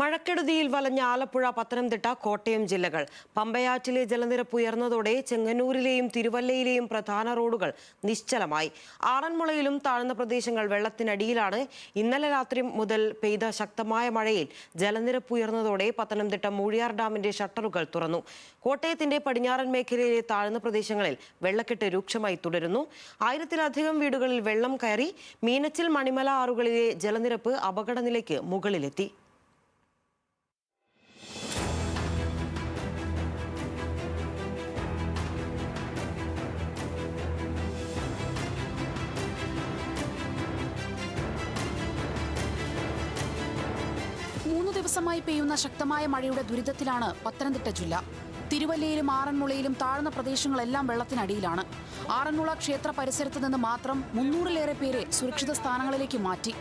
മഴക്കെടുതിയിൽ വലഞ്ഞ ആലപ്പുഴ, പത്തനംതിട്ട, കോട്ടയം ജില്ലകൾ. പമ്പയാറ്റിലെ ജലനിരപ്പ് ഉയർന്നതോടെ ചെങ്ങന്നൂരിലെയും തിരുവല്ലയിലെയും പ്രധാന റോഡുകൾ നിശ്ചലമായി. ആറന്മുളയിലും താഴ്ന്ന പ്രദേശങ്ങൾ വെള്ളത്തിനടിയിലാണ്. ഇന്നലെ രാത്രി മുതൽ പെയ്ത ശക്തമായ മഴയിൽ ജലനിരപ്പ് ഉയർന്നതോടെ പത്തനംതിട്ട മൂഴിയാർ ഡാമിന്റെ ഷട്ടറുകൾ തുറന്നു. കോട്ടയത്തിന്റെ പടിഞ്ഞാറൻ മേഖലയിലെ താഴ്ന്ന പ്രദേശങ്ങളിൽ വെള്ളക്കെട്ട് രൂക്ഷമായി തുടരുന്നു. 1000-ലധികം വീടുകളിൽ വെള്ളം കയറി. മീനച്ചിൽ, മണിമല ആറുകളിലെ ജലനിരപ്പ് അപകടനിലയ്ക്ക് മുകളിലെത്തി. മൂന്ന് ദിവസമായി പെയ്യുന്ന ശക്തമായ മഴയുടെ ദുരിതത്തിലാണ് പത്തനംതിട്ട ജില്ല. തിരുവല്ലയിലും ആറന്മുളയിലും താഴ്ന്ന പ്രദേശങ്ങളെല്ലാം വെള്ളത്തിനടിയിലാണ്. ആറന്മുള ക്ഷേത്ര പരിസരത്ത് നിന്ന് മാത്രം 300-ലേറെ പേരെ സുരക്ഷിത സ്ഥാനങ്ങളിലേക്ക് മാറ്റി.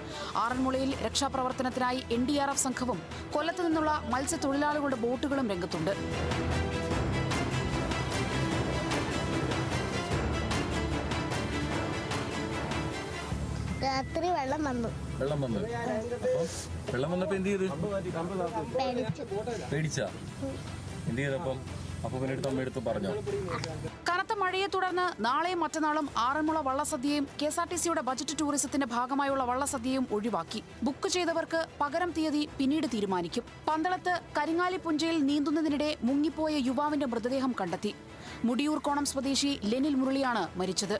ആറന്മുളയിൽ രക്ഷാപ്രവർത്തനത്തിനായി NDRF സംഘവും കൊല്ലത്ത് നിന്നുള്ള മത്സ്യത്തൊഴിലാളികളുടെ ബോട്ടുകളും രംഗത്തുണ്ട്. രാത്രി വെള്ളം വന്നു. വെള്ളം വന്നപ്പോ എന്ത് ചെയ്ത്? പേടിച്ചാ? എന്ത് ചെയ്തപ്പം? അപ്പൊ പിന്നെ അമ്മയെടുത്ത് പറഞ്ഞോ? കനത്ത മഴയെ തുടർന്ന് നാളെയും മറ്റന്നാളും ആറന്മുള വള്ളസദ്യയും KSRTCയുടെ ബജറ്റ് ടൂറിസത്തിന്റെ ഭാഗമായുള്ള വള്ളസദ്യയും ഒഴിവാക്കി. ബുക്ക് ചെയ്തവർക്ക് പകരം തീയതി പിന്നീട് തീരുമാനിക്കും. പന്തളത്ത് കരിങ്ങാലി പുഞ്ചയിൽ നീന്തുന്നതിനിടെ മുങ്ങിപ്പോയ യുവാവിന്റെ മൃതദേഹം കണ്ടെത്തി. മുടിയൂർക്കോണം സ്വദേശി ലെനിൽ മുരളിയാണ് മരിച്ചത്.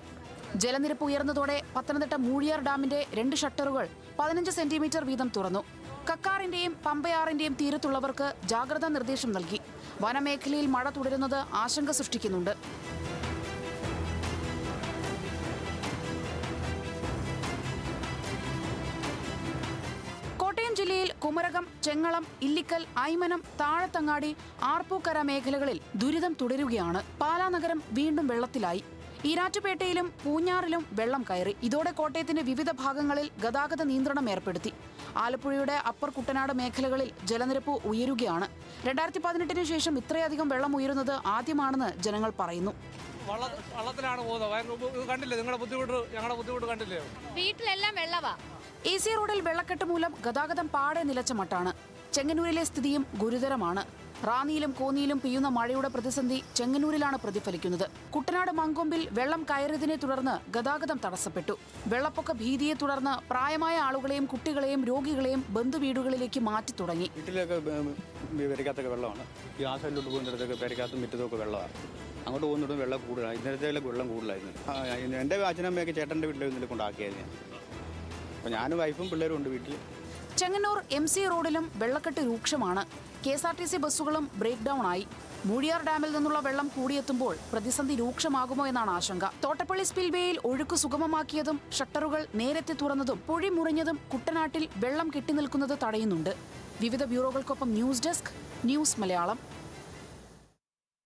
ജലനിരപ്പ് ഉയർന്നതോടെ പത്തനംതിട്ട മൂഴിയാർ ഡാമിന്റെ 2 ഷട്ടറുകൾ 15 സെന്റിമീറ്റർ വീതം തുറന്നു. കക്കാറിന്റെയും പമ്പയാറിന്റെയും തീരത്തുള്ളവർക്ക് ജാഗ്രതാ നിർദ്ദേശം നൽകി. വനമേഖലയിൽ മഴ തുടരുന്നത് ആശങ്ക സൃഷ്ടിക്കുന്നുണ്ട്. കോട്ടയം ജില്ലയിൽ കുമരകം, ചെങ്ങളം, ഇല്ലിക്കൽ, ഐമനം, താഴത്തങ്ങാടി, ആർപ്പൂക്കര മേഖലകളിൽ ദുരിതം തുടരുകയാണ്. പാലാ നഗരം വീണ്ടും വെള്ളത്തിലായി. ഈരാറ്റുപേട്ടയിലും പൂഞ്ഞാറിലും വെള്ളം കയറി. ഇതോടെ കോട്ടയത്തിന്റെ വിവിധ ഭാഗങ്ങളിൽ ഗതാഗത നിയന്ത്രണം ഏർപ്പെടുത്തി. ആലപ്പുഴയുടെ അപ്പർ കുട്ടനാട് മേഖലകളിൽ ജലനിരപ്പ് ഉയരുകയാണ്. 2018-ന് ശേഷം ഇത്രയധികം വെള്ളം ഉയരുന്നത് ആദ്യമാണെന്ന് ജനങ്ങൾ പറയുന്നു. വള്ളത്തിലാണ് പോകുന്നത്. കണ്ടില്ലേ നിങ്ങളുടെ ബുദ്ധിമുട്ട്? ഞങ്ങളുടെ ബുദ്ധിമുട്ട് കണ്ടില്ലേ? വീട്ടിലെല്ലാം വെള്ളവാ. AC റോഡിൽ വെള്ളക്കെട്ട് മൂലം ഗതാഗതം പാടെ നിലച്ച മട്ടാണ്. ചെങ്ങന്നൂരിലെ സ്ഥിതിയും ഗുരുതരമാണ്. റാന്നിയിലും കോന്നിയിലും പെയ്യുന്ന മഴയുടെ പ്രതിസന്ധി ചെങ്ങന്നൂരിലാണ് പ്രതിഫലിക്കുന്നത്. കുട്ടനാട് മങ്കൊമ്പിൽ വെള്ളം കയറിയതിനെ തുടർന്ന് ഗതാഗതം തടസ്സപ്പെട്ടു. വെള്ളപ്പൊക്ക ഭീതിയെ തുടർന്ന് പ്രായമായ ആളുകളെയും കുട്ടികളെയും രോഗികളെയും ബന്ധുവീടുകളിലേക്ക് മാറ്റി തുടങ്ങി. വീട്ടിലൊക്കെ പെരക്കാത്തൊക്കെ വെള്ളമാണ്. ഈ ആ സൈഡിലോട്ട് പോകുന്നിടത്തൊക്കെ പെരക്കാത്തും മുറ്റത്തൊക്കെ വെള്ളമാണ്. അങ്ങോട്ട് പോകുന്നിടത്തും വെള്ളം കൂടുതലാണ്. ഇന്നലത്തേക്ക് വെള്ളം കൂടുതലായിരുന്നു. എൻ്റെ അച്ഛനമ്മയൊക്കെ ചേട്ടൻ്റെ വീട്ടിൽ നിന്നിട്ട് കൊണ്ടാക്കിയായിരുന്നു ഞാൻ. അപ്പോൾ ഞാനും വൈഫും പിള്ളേരും ഉണ്ട് വീട്ടിൽ. ചെങ്ങന്നൂർ MC റോഡിലും വെള്ളക്കെട്ട് രൂക്ഷമാണ്. KSRTC ബസ്സുകളും ബ്രേക്ക് ഡൌൺ ആയി. മൂഴിയാർ ഡാമിൽ നിന്നുള്ള വെള്ളം കൂടിയെത്തുമ്പോൾ പ്രതിസന്ധി രൂക്ഷമാകുമോ എന്നാണ് ആശങ്ക. തോട്ടപ്പള്ളി സ്പിൽവേയിൽ ഒഴുക്ക് സുഗമമാക്കിയതും ഷട്ടറുകൾ നേരത്തെ തുറന്നതും പൊഴി മുറിഞ്ഞതും കുട്ടനാട്ടിൽ വെള്ളം കെട്ടിനിൽക്കുന്നത് തടയുന്നുണ്ട്. വിവിധ ബ്യൂറോകൾക്കൊപ്പം ന്യൂസ് ഡെസ്ക്, ന്യൂസ് മലയാളം.